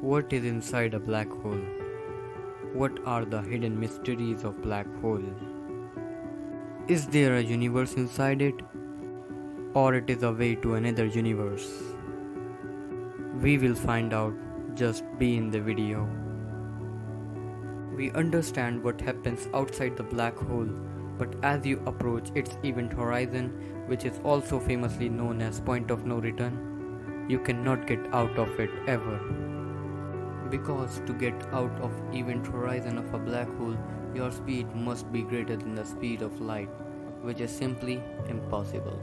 What is inside a black hole? What are the hidden mysteries of black hole? Is there a universe inside it? Or it is a way to another universe? We will find out, just be in the video. We understand what happens outside the black hole, but as you approach its event horizon, which is also famously known as point of no return, you cannot get out of it ever. Because to get out of event horizon of a black hole, your speed must be greater than the speed of light, which is simply impossible.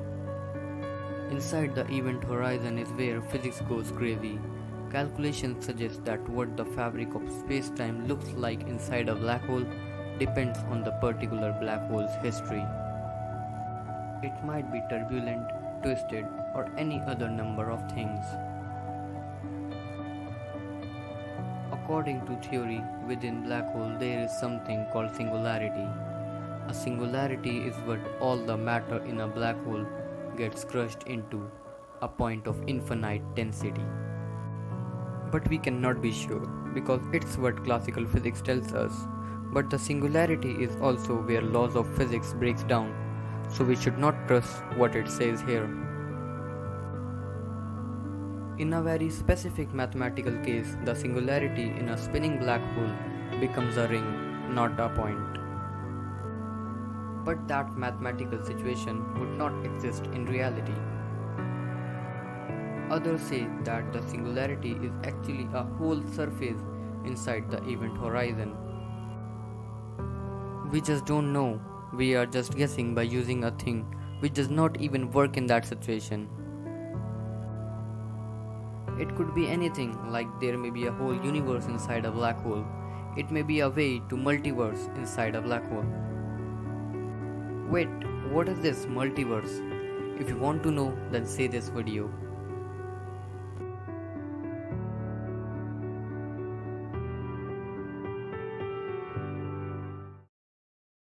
Inside the event horizon is where physics goes crazy. Calculations suggest that what the fabric of space-time looks like inside a black hole depends on the particular black hole's history. It might be turbulent, twisted, or any other number of things. According to theory, within black hole there is something called singularity. A singularity is what all the matter in a black hole gets crushed into, a point of infinite density. But we cannot be sure, because it's what classical physics tells us. But the singularity is also where laws of physics breaks down, so we should not trust what it says here. In a very specific mathematical case, the singularity in a spinning black hole becomes a ring, not a point. But that mathematical situation would not exist in reality. Others say that the singularity is actually a whole surface inside the event horizon. We just don't know. We are just guessing by using a thing which does not even work in that situation. It could be anything, like there may be a whole universe inside a black hole. It may be a way to multiverse inside a black hole. Wait, what is this multiverse? If you want to know, then see this video.